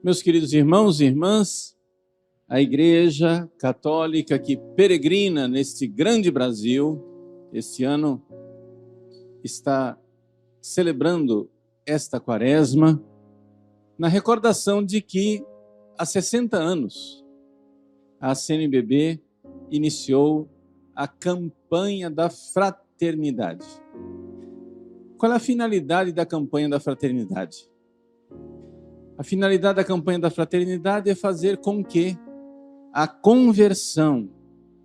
Meus queridos irmãos e irmãs, a Igreja Católica que peregrina neste grande Brasil, este ano está celebrando esta quaresma na recordação de que há 60 anos a CNBB iniciou a campanha da fraternidade. Qual é a finalidade da campanha da fraternidade? A finalidade da campanha da fraternidade é fazer com que a conversão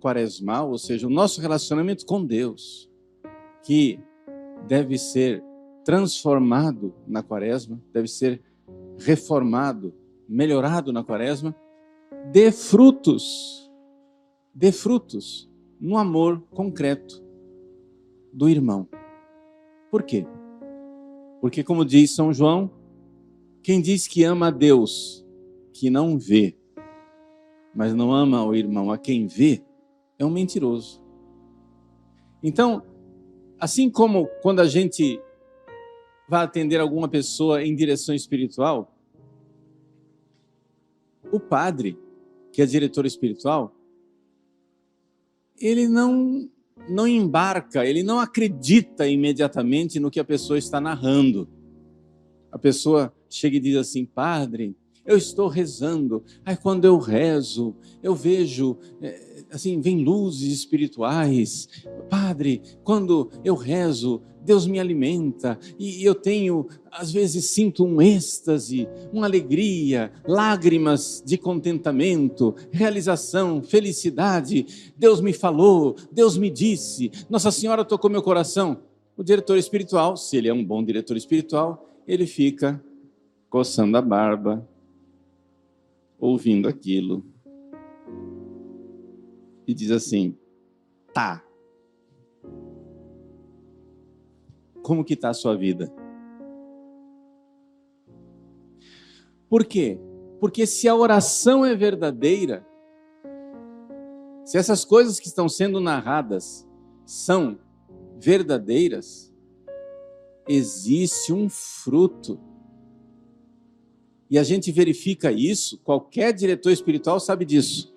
quaresmal, ou seja, o nosso relacionamento com Deus, que deve ser transformado na quaresma, deve ser reformado, melhorado na quaresma, dê frutos no amor concreto do irmão. Por quê? Porque, como diz São João, quem diz que ama a Deus, que não vê, mas não ama o irmão a quem vê, é um mentiroso. Então, assim como quando a gente vai atender alguma pessoa em direção espiritual, o padre, que é diretor espiritual, ele não embarca, ele não acredita imediatamente no que a pessoa está narrando. A pessoa chega e diz assim: padre, eu estou rezando. Aí quando eu rezo, eu vejo, assim, vem luzes espirituais. Padre, quando eu rezo, Deus me alimenta. E eu tenho, às vezes sinto um êxtase, uma alegria, lágrimas de contentamento, realização, felicidade. Deus me falou, Deus me disse, Nossa Senhora tocou meu coração. O diretor espiritual, se ele é um bom diretor espiritual, ele fica coçando a barba, ouvindo aquilo, e diz assim: tá. Como que está a sua vida? Por quê? Porque se a oração é verdadeira, se essas coisas que estão sendo narradas são verdadeiras, existe um fruto. E a gente verifica isso, qualquer diretor espiritual sabe disso.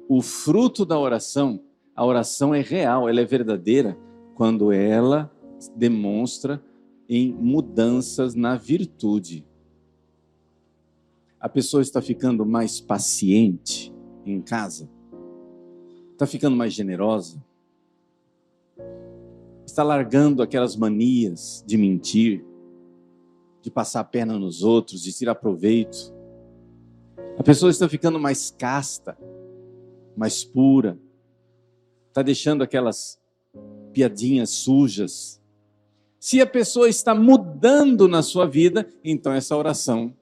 O fruto da oração, a oração é real, ela é verdadeira, quando ela demonstra em mudanças na virtude. A pessoa está ficando mais paciente em casa, está ficando mais generosa, está largando aquelas manias de mentir, de passar a perna nos outros, de tirar proveito. A pessoa está ficando mais casta, mais pura, está deixando aquelas piadinhas sujas. Se a pessoa está mudando na sua vida, então essa oração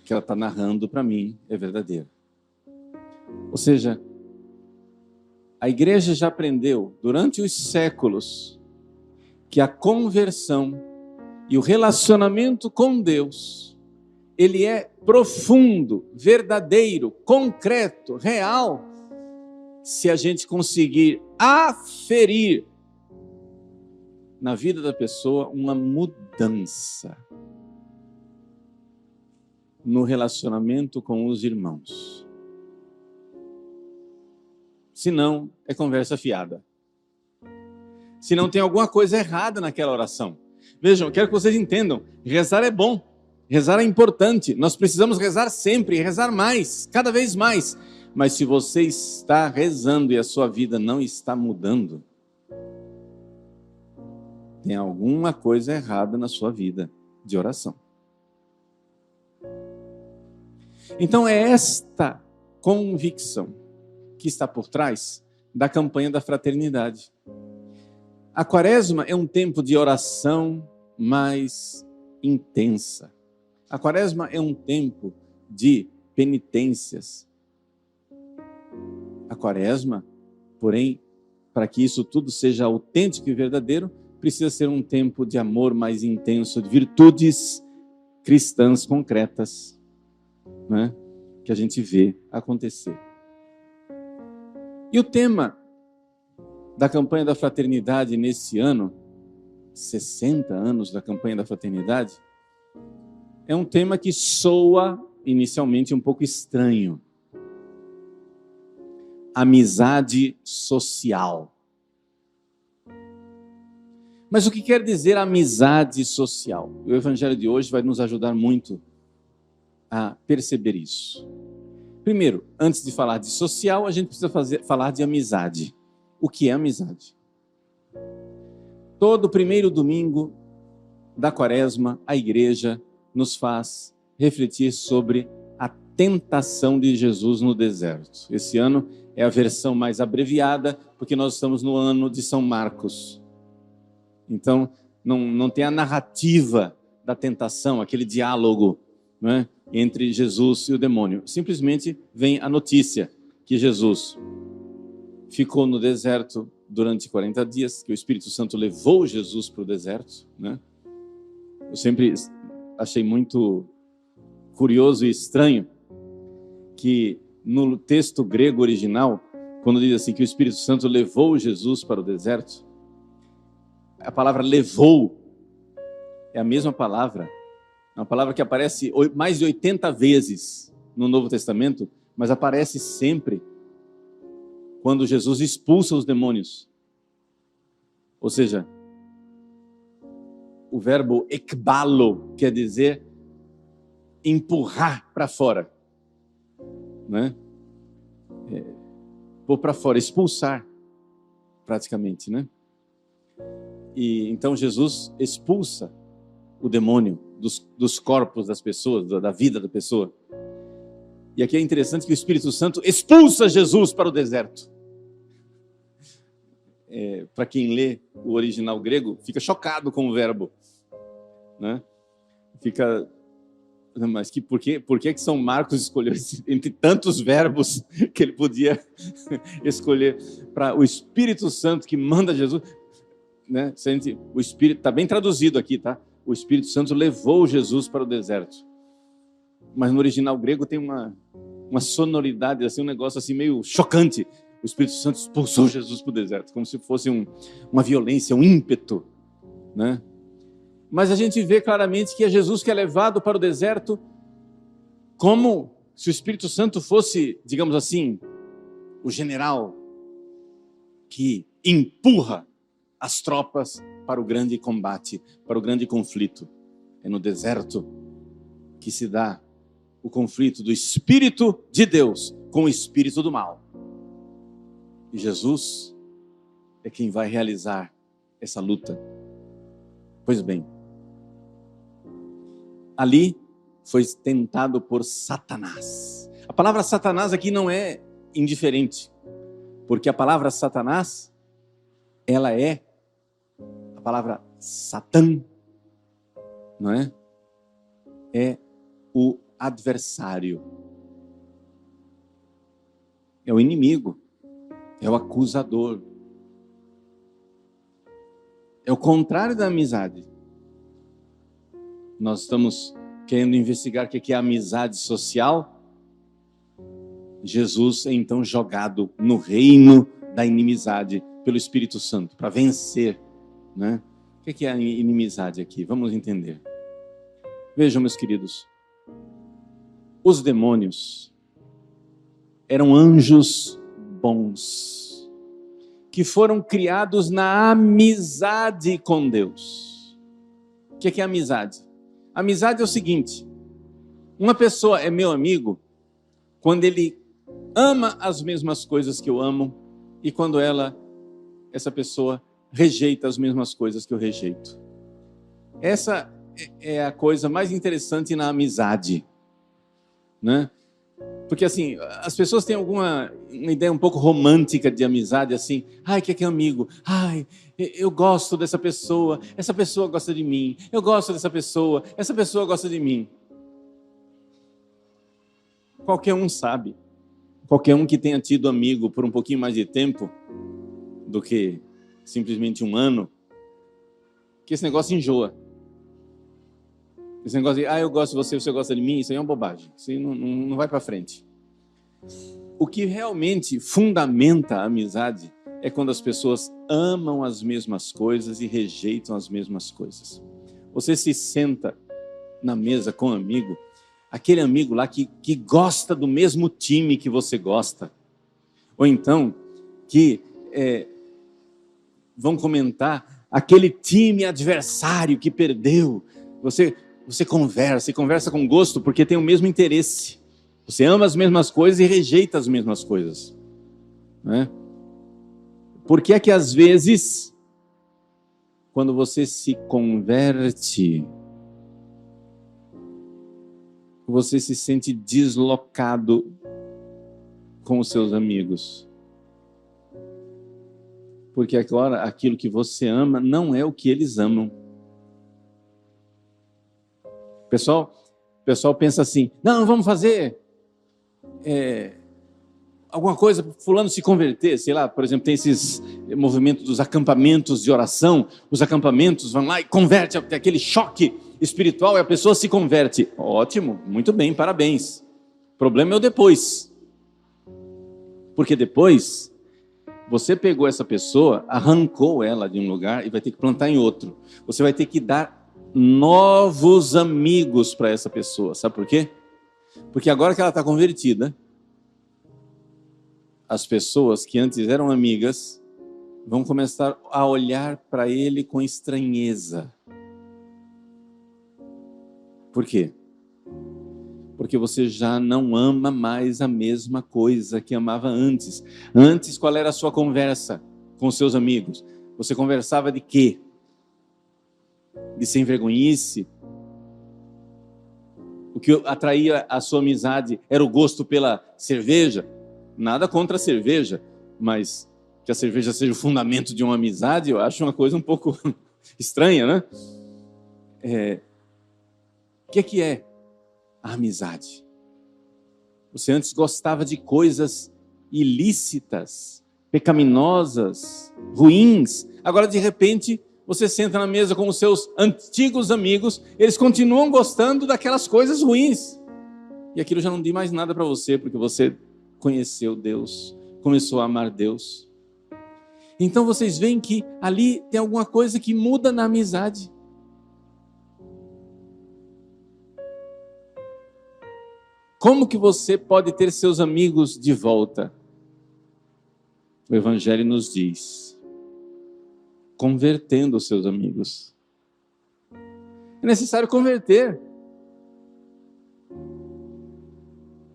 que ela está narrando para mim é verdadeira. Ou seja, a igreja já aprendeu durante os séculos que a conversão e o relacionamento com Deus, ele é profundo, verdadeiro, concreto, real, se a gente conseguir aferir na vida da pessoa uma mudança no relacionamento com os irmãos. Senão, é conversa fiada. Senão tem alguma coisa errada naquela oração. Vejam, eu quero que vocês entendam, rezar é bom, rezar é importante, nós precisamos rezar sempre, rezar mais, cada vez mais. Mas se você está rezando e a sua vida não está mudando, tem alguma coisa errada na sua vida de oração. Então é esta convicção que está por trás da campanha da fraternidade. A quaresma é um tempo de oração mais intensa. A quaresma é um tempo de penitências. A quaresma, porém, para que isso tudo seja autêntico e verdadeiro, precisa ser um tempo de amor mais intenso, de virtudes cristãs concretas, né, que a gente vê acontecer. E o tema da campanha da fraternidade nesse ano, 60 anos da campanha da fraternidade, é um tema que soa inicialmente um pouco estranho. Amizade social. Mas o que quer dizer amizade social? O Evangelho de hoje vai nos ajudar muito a perceber isso. Primeiro, antes de falar de social, a gente precisa falar de amizade. O que é amizade? Todo primeiro domingo da Quaresma, a igreja nos faz refletir sobre a tentação de Jesus no deserto. Esse ano é a versão mais abreviada, porque nós estamos no ano de São Marcos. Então, não tem a narrativa da tentação, aquele diálogo, não é, entre Jesus e o demônio. Simplesmente vem a notícia que Jesus ficou no deserto durante 40 dias, que o Espírito Santo levou Jesus para o deserto, né? Eu sempre achei muito curioso e estranho que no texto grego original, quando diz assim que o Espírito Santo levou Jesus para o deserto, a palavra levou é a mesma palavra, uma palavra que aparece mais de 80 vezes no Novo Testamento, mas aparece sempre quando Jesus expulsa os demônios. Ou seja, o verbo ekbalo quer dizer empurrar para fora, né? Pôr para fora, expulsar, praticamente, né? E então Jesus expulsa o demônio dos corpos das pessoas, da vida da pessoa. E aqui é interessante que o Espírito Santo expulsa Jesus para o deserto. Para quem lê o original grego, fica chocado com o verbo, né? Fica, mas por que São Marcos escolheu entre tantos verbos que ele podia escolher para o Espírito Santo que manda Jesus, né? O Espírito está bem traduzido aqui, tá? O Espírito Santo levou Jesus para o deserto, mas no original grego tem uma sonoridade, assim, um negócio assim meio chocante. O Espírito Santo expulsou Jesus para o deserto, como se fosse uma violência, um ímpeto, né? Mas a gente vê claramente que é Jesus que é levado para o deserto como se o Espírito Santo fosse, digamos assim, o general que empurra as tropas para o grande combate, para o grande conflito. É no deserto que se dá o conflito do Espírito de Deus com o Espírito do mal. E Jesus é quem vai realizar essa luta. Pois bem, ali foi tentado por Satanás. A palavra Satanás aqui não é indiferente, porque a palavra Satanás, ela é a palavra Satã, não é? É o adversário, é o inimigo, é o acusador, é o contrário da amizade. Nós estamos querendo investigar o que é a amizade social. Jesus é então jogado no reino da inimizade pelo Espírito Santo, para vencer, né? O que é a inimizade aqui? Vamos entender. Vejam, meus queridos, os demônios eram anjos bons, que foram criados na amizade com Deus. O que é amizade? Amizade é o seguinte: uma pessoa é meu amigo quando ele ama as mesmas coisas que eu amo e quando essa pessoa rejeita as mesmas coisas que eu rejeito. Essa é a coisa mais interessante na amizade, né? Porque assim, as pessoas têm uma ideia um pouco romântica de amizade, assim, ai, que é amigo, ai, eu gosto dessa pessoa, essa pessoa gosta de mim, eu gosto dessa pessoa, essa pessoa gosta de mim. Qualquer um sabe, qualquer um que tenha tido amigo por um pouquinho mais de tempo do que simplesmente um ano, que esse negócio enjoa. Esse negócio de, eu gosto de você, você gosta de mim, isso aí é uma bobagem. Isso aí não vai para frente. O que realmente fundamenta a amizade é quando as pessoas amam as mesmas coisas e rejeitam as mesmas coisas. Você se senta na mesa com um amigo, aquele amigo lá que gosta do mesmo time que você gosta. Ou então, que vão comentar aquele time adversário que perdeu. Você conversa com gosto porque tem o mesmo interesse. Você ama as mesmas coisas e rejeita as mesmas coisas. Né? Por que é que às vezes, quando você se converte, você se sente deslocado com os seus amigos? Porque agora aquilo que você ama não é o que eles amam. O pessoal pensa assim, não, vamos fazer alguma coisa para fulano se converter, sei lá, por exemplo, tem esses movimentos dos acampamentos de oração, os acampamentos vão lá e converte, tem aquele choque espiritual e a pessoa se converte. Ótimo, muito bem, parabéns. O problema é o depois. Porque depois, você pegou essa pessoa, arrancou ela de um lugar e vai ter que plantar em outro. Você vai ter que dar novos amigos para essa pessoa. Sabe por quê? Porque agora que ela está convertida, as pessoas que antes eram amigas vão começar a olhar para ele com estranheza. Por quê? Porque você já não ama mais a mesma coisa que amava antes. Antes, qual era a sua conversa com os seus amigos? Você conversava de quê? De sem vergonhice? O que atraía a sua amizade era o gosto pela cerveja? Nada contra a cerveja, mas que a cerveja seja o fundamento de uma amizade, eu acho uma coisa um pouco estranha, né? O que é a amizade? Você antes gostava de coisas ilícitas, pecaminosas, ruins. Agora, de repente, você senta na mesa com os seus antigos amigos, eles continuam gostando daquelas coisas ruins. E aquilo já não diz mais nada para você, porque você conheceu Deus, começou a amar Deus. Então vocês veem que ali tem alguma coisa que muda na amizade. Como que você pode ter seus amigos de volta? O Evangelho nos diz: convertendo os seus amigos. É necessário converter.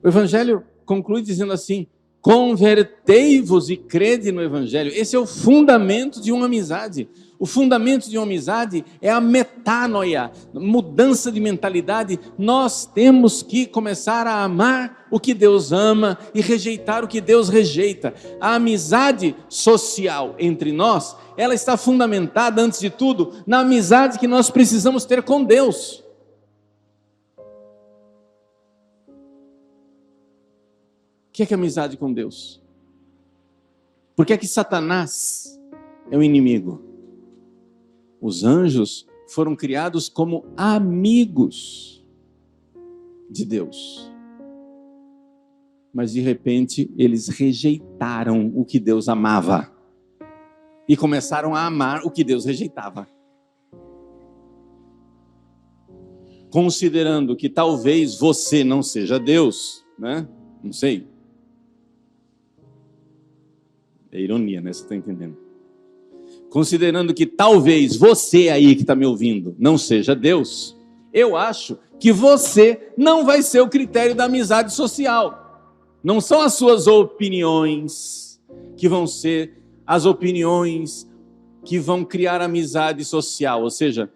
O Evangelho conclui dizendo assim: convertei-vos e crede no Evangelho. Esse é o fundamento de uma amizade. O fundamento de uma amizade é a metanoia, mudança de mentalidade. Nós temos que começar a amar o que Deus ama e rejeitar o que Deus rejeita. A amizade social entre nós, ela está fundamentada, antes de tudo, na amizade que nós precisamos ter com Deus. O que é amizade com Deus? Por que é que Satanás é o inimigo? Os anjos foram criados como amigos de Deus. Mas de repente eles rejeitaram o que Deus amava e começaram a amar o que Deus rejeitava. Considerando que talvez você não seja Deus, né? Não sei. É ironia, né? Você está entendendo? Considerando que talvez você aí que está me ouvindo não seja Deus, eu acho que você não vai ser o critério da amizade social. Não são as suas opiniões que vão ser as opiniões que vão criar amizade social. Ou seja,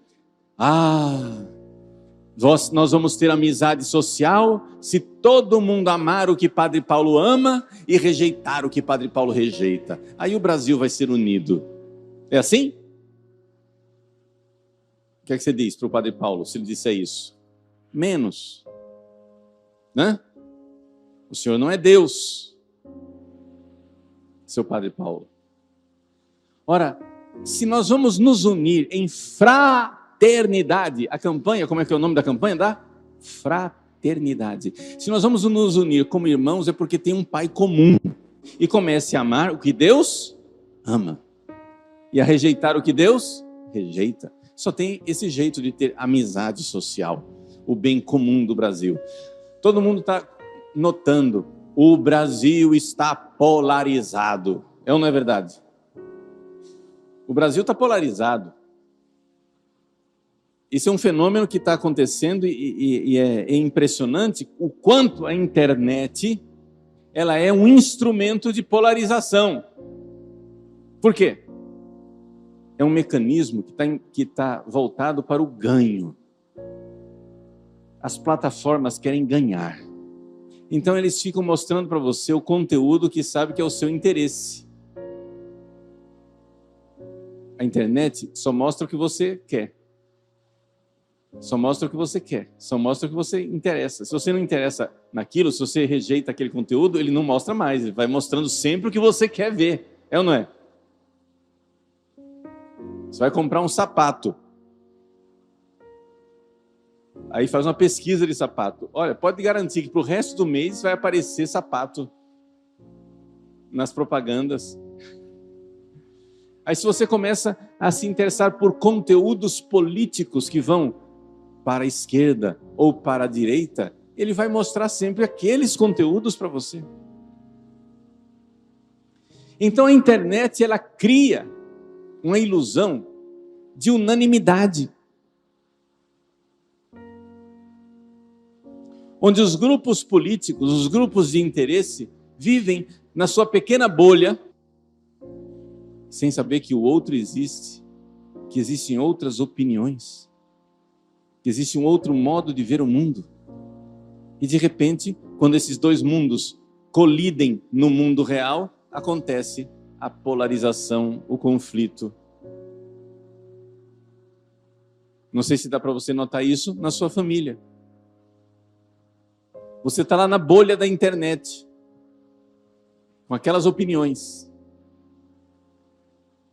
nós vamos ter amizade social se todo mundo amar o que Padre Paulo ama e rejeitar o que Padre Paulo rejeita. Aí o Brasil vai ser unido. É assim? O que é que você diz para o Padre Paulo se ele disser isso? Menos. Né? O senhor não é Deus, seu Padre Paulo. Ora, se nós vamos nos unir em fraternidade, a campanha, como é que é o nome da campanha? Da fraternidade. Se nós vamos nos unir como irmãos, é porque tem um Pai comum. E comece a amar o que Deus ama. E a rejeitar o que Deus rejeita. Só tem esse jeito de ter amizade social. o bem comum do Brasil. Todo mundo está notando, o Brasil está polarizado. É ou não é verdade? O Brasil está polarizado. Isso é um fenômeno que está acontecendo e é impressionante o quanto a internet ela é um instrumento de polarização. Por quê? É um mecanismo que tá voltado para o ganho. As plataformas querem ganhar. Então eles ficam mostrando para você o conteúdo que sabe que é o seu interesse. A internet só mostra o que você quer. Só mostra o que você quer. Só mostra o que você interessa. Se você não interessa naquilo, se você rejeita aquele conteúdo, ele não mostra mais. Ele vai mostrando sempre o que você quer ver. É ou não é? Você vai comprar um sapato. Aí faz uma pesquisa de sapato. Olha, pode garantir que para o resto do mês vai aparecer sapato nas propagandas. Aí se você começa a se interessar por conteúdos políticos que vão para a esquerda ou para a direita, ele vai mostrar sempre aqueles conteúdos para você. Então a internet ela cria uma ilusão de unanimidade, onde os grupos políticos, os grupos de interesse, vivem na sua pequena bolha, sem saber que o outro existe, que existem outras opiniões, que existe um outro modo de ver o mundo. E de repente, quando esses dois mundos colidem no mundo real, acontece a polarização, o conflito. Não sei se dá para você notar isso na sua família. Você está lá na bolha da internet, com aquelas opiniões.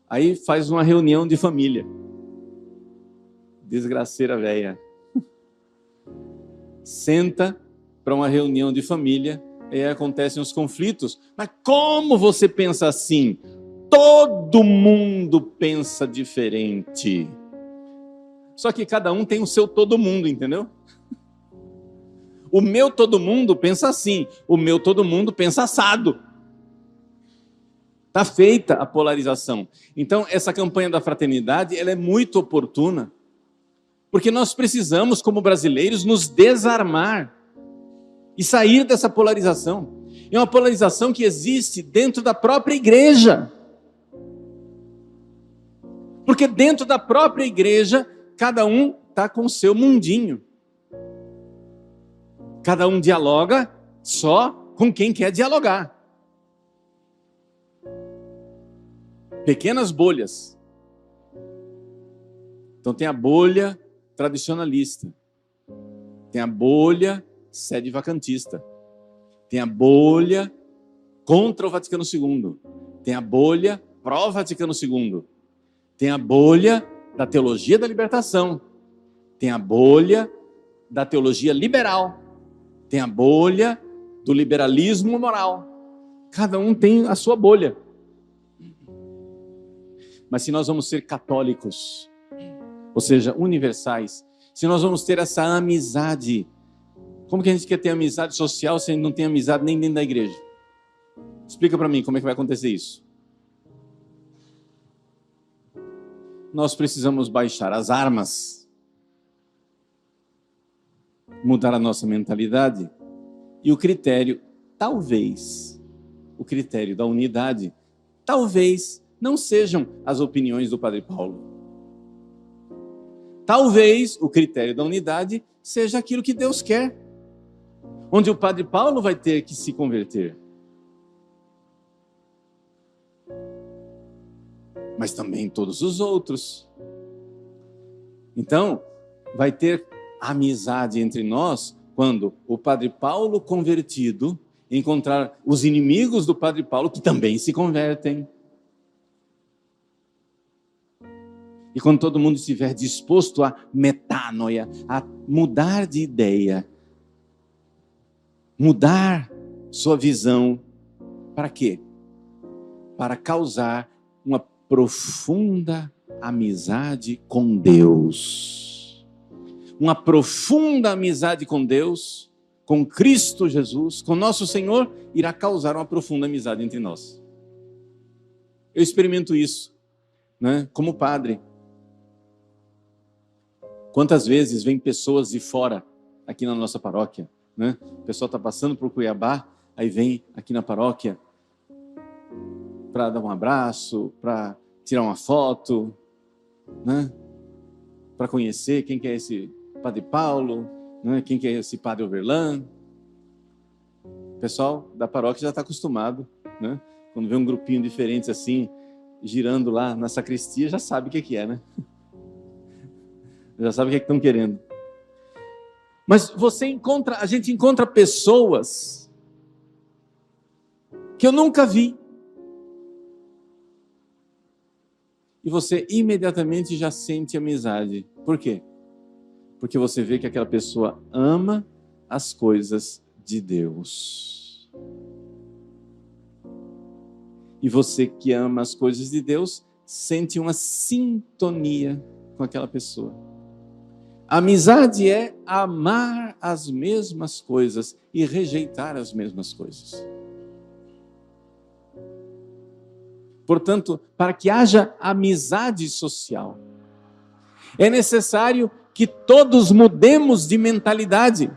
Aí faz uma reunião de família. Desgraceira velha. Senta para uma reunião de família e aí acontecem os conflitos. Mas como você pensa assim? Todo mundo pensa diferente. Só que cada um tem o seu todo mundo, entendeu? O meu todo mundo pensa assim, o meu todo mundo pensa assado. Está feita a polarização. Então, essa campanha da fraternidade, ela é muito oportuna, porque nós precisamos, como brasileiros, nos desarmar e sair dessa polarização. É uma polarização que existe dentro da própria igreja. Porque dentro da própria igreja, cada um está com o seu mundinho. Cada um dialoga só com quem quer dialogar. Pequenas bolhas. Então tem a bolha tradicionalista. Tem a bolha sede vacantista. Tem a bolha contra o Vaticano II. Tem a bolha pró-Vaticano II. Tem a bolha da teologia da libertação. Tem a bolha da teologia liberal. Tem a bolha do liberalismo moral. Cada um tem a sua bolha. Mas se nós vamos ser católicos, ou seja, universais, se nós vamos ter essa amizade, como que a gente quer ter amizade social se a gente não tem amizade nem dentro da igreja? Explica para mim como é que vai acontecer isso. Nós precisamos baixar as armas, mudar a nossa mentalidade e o critério, talvez, o critério da unidade, talvez não sejam as opiniões do Padre Paulo. Talvez o critério da unidade seja aquilo que Deus quer, onde o Padre Paulo vai ter que se converter. Mas também todos os outros. Então, vai ter amizade entre nós quando o Padre Paulo convertido encontrar os inimigos do Padre Paulo que também se convertem. E quando todo mundo estiver disposto a metanoia, a mudar de ideia, mudar sua visão, para quê? Para causar uma profunda amizade com Deus. uma profunda amizade com Deus, com Cristo Jesus, com nosso Senhor, irá causar uma profunda amizade entre nós. Eu experimento isso, né, como padre. Quantas vezes vem pessoas de fora aqui na nossa paróquia, né? O pessoal está passando por Cuiabá, aí vem aqui na paróquia para dar um abraço, para tirar uma foto, né? Para conhecer quem que é esse Padre Paulo, né? Quem que é esse Padre Overlan. O pessoal da paróquia já está acostumado, né? Quando vê um grupinho diferente assim, girando lá na sacristia, já sabe o que é, né? Já sabe o que estão querendo. Mas a gente encontra pessoas que eu nunca vi. E você imediatamente já sente amizade. Por quê? Porque você vê que aquela pessoa ama as coisas de Deus. E você que ama as coisas de Deus, sente uma sintonia com aquela pessoa. Amizade é amar as mesmas coisas e rejeitar as mesmas coisas. Portanto, para que haja amizade social, é necessário que todos mudemos de mentalidade.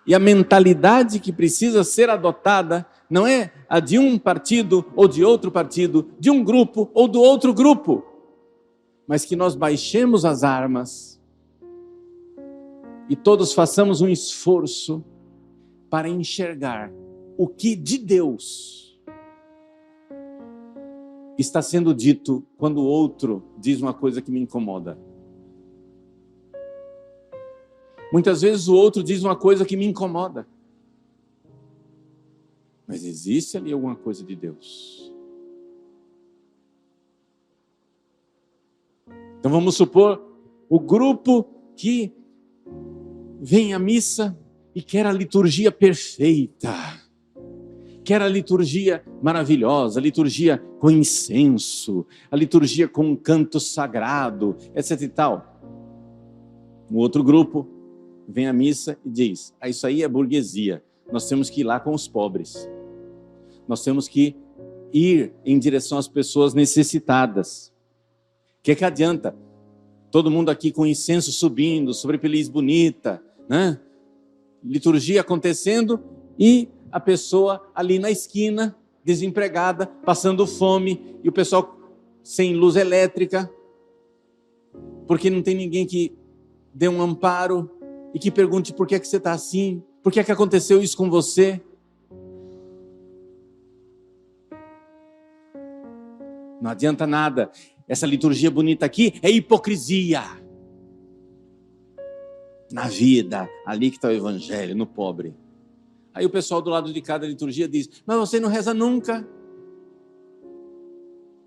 E a mentalidade que precisa ser adotada não é a de um partido ou de outro partido, de um grupo ou do outro grupo, mas que nós baixemos as armas e todos façamos um esforço para enxergar o que de Deus está sendo dito quando o outro diz uma coisa que me incomoda. Muitas vezes o outro diz uma coisa que me incomoda. Mas existe ali alguma coisa de Deus. Então vamos supor o grupo que vem à missa e quer a liturgia perfeita. Quer a liturgia maravilhosa, a liturgia com incenso, a liturgia com um canto sagrado, etc e tal. Um outro grupo vem à missa e diz: isso aí é burguesia, nós temos que ir lá com os pobres. Nós temos que ir em direção às pessoas necessitadas. O que adianta? Todo mundo aqui com incenso subindo, sobrepeliz bonita, né? Liturgia acontecendo e a pessoa ali na esquina, desempregada, passando fome, e o pessoal sem luz elétrica, porque não tem ninguém que dê um amparo e que pergunte por que você está assim, por que aconteceu isso com você. Não adianta nada. Essa liturgia bonita aqui é hipocrisia. Na vida, ali que está o evangelho, no pobre. Aí o pessoal do lado de cada liturgia diz: mas você não reza nunca.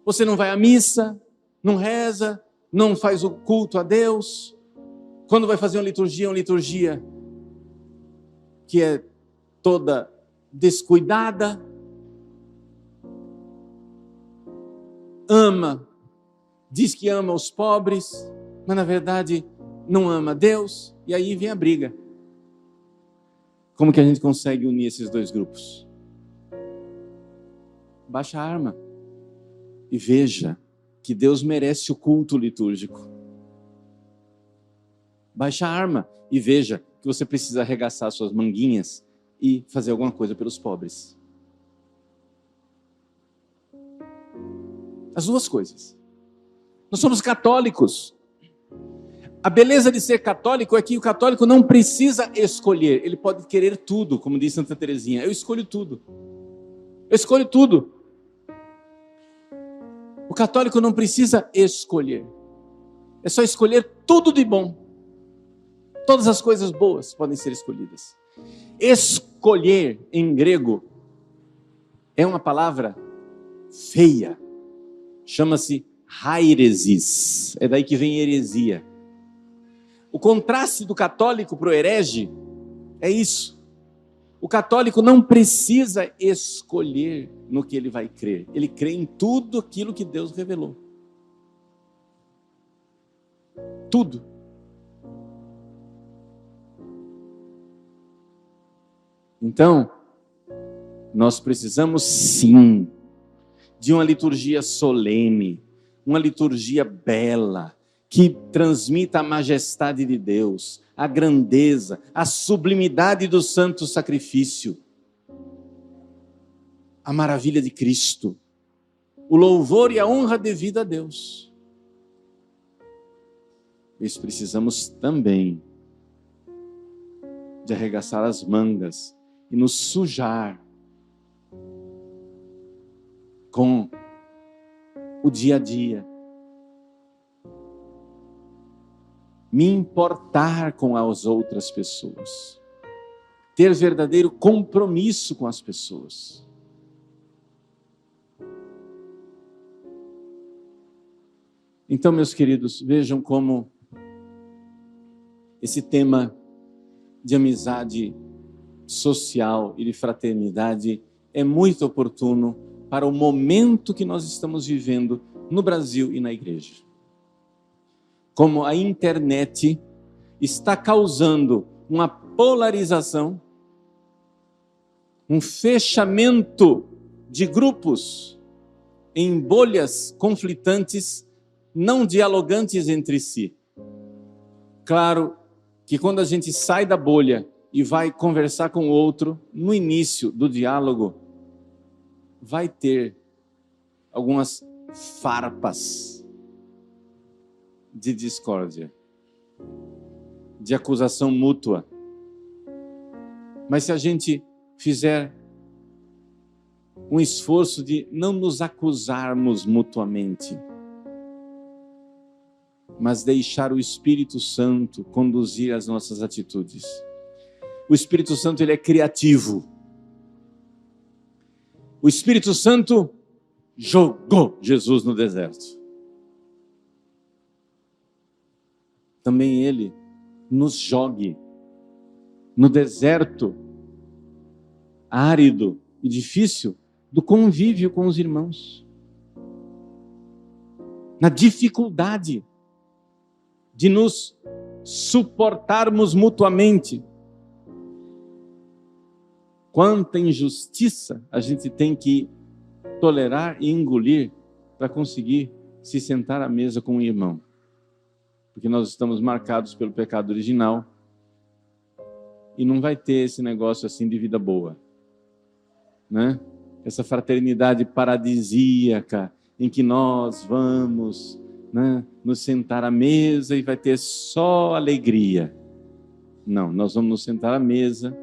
Você não vai à missa, não reza, não faz o culto a Deus. Quando vai fazer uma liturgia que é toda descuidada. Ama, diz que ama os pobres, mas na verdade não ama Deus, e aí vem a briga. Como que a gente consegue unir esses dois grupos? Baixa a arma e veja que Deus merece o culto litúrgico. Baixa a arma e veja que você precisa arregaçar suas manguinhas e fazer alguma coisa pelos pobres. As duas coisas. Nós somos católicos. A beleza de ser católico é que o católico não precisa escolher. Ele pode querer tudo, como diz Santa Teresinha. Eu escolho tudo. Eu escolho tudo. O católico não precisa escolher. É só escolher tudo de bom. Todas as coisas boas podem ser escolhidas. Escolher, em grego, é uma palavra feia. Chama-se hairesis. É daí que vem heresia. O contraste do católico para o herege é isso. O católico não precisa escolher no que ele vai crer. Ele crê em tudo aquilo que Deus revelou. Tudo. Então, nós precisamos sim de uma liturgia solene, uma liturgia bela, que transmita a majestade de Deus, a grandeza, a sublimidade do santo sacrifício, a maravilha de Cristo, o louvor e a honra devida a Deus. Mas precisamos também de arregaçar as mangas e nos sujar com o dia a dia. Me importar com as outras pessoas. Ter verdadeiro compromisso com as pessoas. Então, meus queridos, vejam como esse tema de amizade social e de fraternidade é muito oportuno para o momento que nós estamos vivendo no Brasil e na igreja. Como a internet está causando uma polarização, um fechamento de grupos em bolhas conflitantes, não dialogantes entre si. Claro que quando a gente sai da bolha e vai conversar com o outro, no início do diálogo, vai ter algumas farpas de discórdia, de acusação mútua. Mas se a gente fizer um esforço de não nos acusarmos mutuamente, mas deixar o Espírito Santo conduzir as nossas atitudes. O Espírito Santo, ele é criativo. O Espírito Santo jogou Jesus no deserto. Também ele nos jogue no deserto árido e difícil do convívio com os irmãos. Na dificuldade de nos suportarmos mutuamente. Quanta injustiça a gente tem que tolerar e engolir para conseguir se sentar à mesa com um irmão. Porque nós estamos marcados pelo pecado original e não vai ter esse negócio assim de vida boa, né? Essa fraternidade paradisíaca em que nós vamos, né, nos sentar à mesa e vai ter só alegria. Não, nós vamos nos sentar à mesa,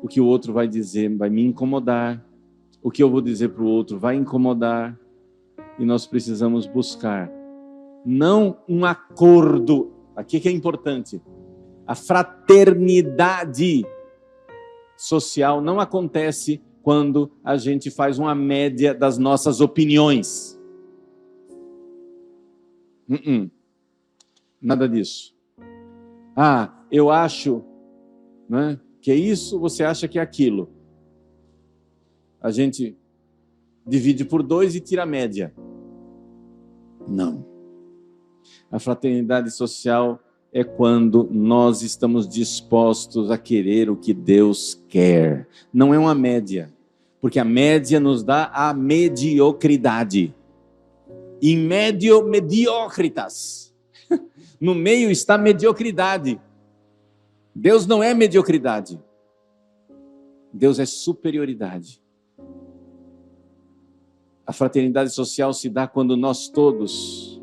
o que o outro vai dizer vai me incomodar, o que eu vou dizer para o outro vai incomodar, e nós precisamos buscar, não um acordo, aqui que é importante, a fraternidade social não acontece quando a gente faz uma média das nossas opiniões. Nada disso. Ah, eu acho, né, que é isso, você acha que é aquilo. A gente divide por 2 e tira a média. Não. A fraternidade social é quando nós estamos dispostos a querer o que Deus quer. Não é uma média, porque a média nos dá a mediocridade. In medio mediocritas. No meio está a mediocridade. Deus não é mediocridade. Deus é superioridade. A fraternidade social se dá quando nós todos,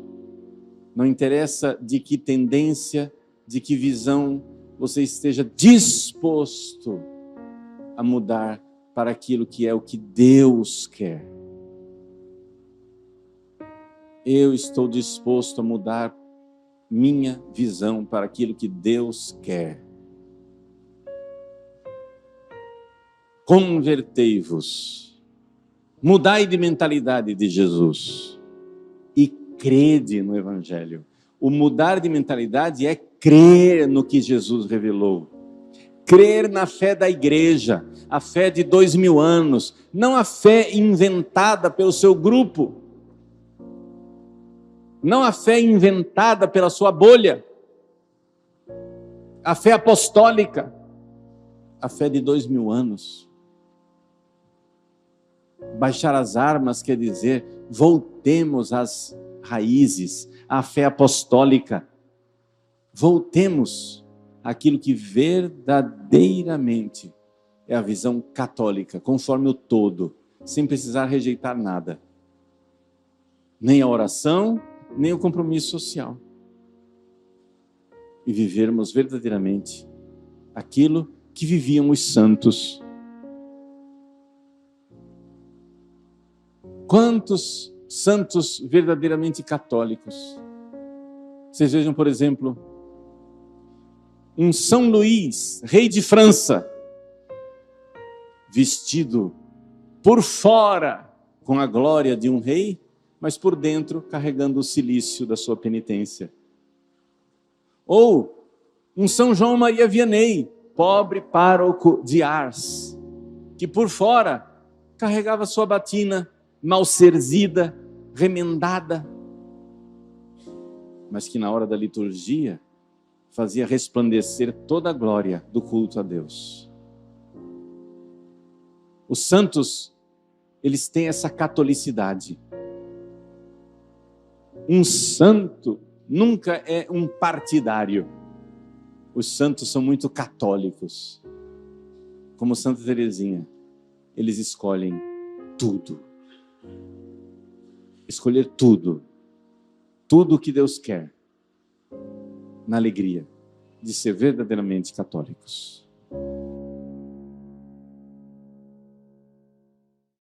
não interessa de que tendência, de que visão você esteja disposto a mudar para aquilo que é o que Deus quer. Eu estou disposto a mudar minha visão para aquilo que Deus quer. Convertei-vos, mudai de mentalidade de Jesus e crede no Evangelho. O mudar de mentalidade é crer no que Jesus revelou. Crer na fé da igreja, a fé de 2000 anos, não a fé inventada pelo seu grupo, não a fé inventada pela sua bolha, a fé apostólica, a fé de 2000 anos. Baixar as armas quer dizer, voltemos às raízes, à fé apostólica. Voltemos àquilo que verdadeiramente é a visão católica, conforme o todo, sem precisar rejeitar nada. Nem a oração, nem o compromisso social. E vivermos verdadeiramente aquilo que viviam os santos. Quantos santos verdadeiramente católicos? Vocês vejam, por exemplo, um São Luís, rei de França, vestido por fora com a glória de um rei, mas por dentro carregando o cilício da sua penitência. Ou um São João Maria Vianney, pobre pároco de Ars, que por fora carregava sua batina mal serzida, remendada, mas que na hora da liturgia fazia resplandecer toda a glória do culto a Deus. Os santos, eles têm essa catolicidade. Um santo nunca é um partidário. Os santos são muito católicos. Como Santa Teresinha, eles escolhem tudo. Escolher tudo. Tudo o que Deus quer. Na alegria de ser verdadeiramente católicos.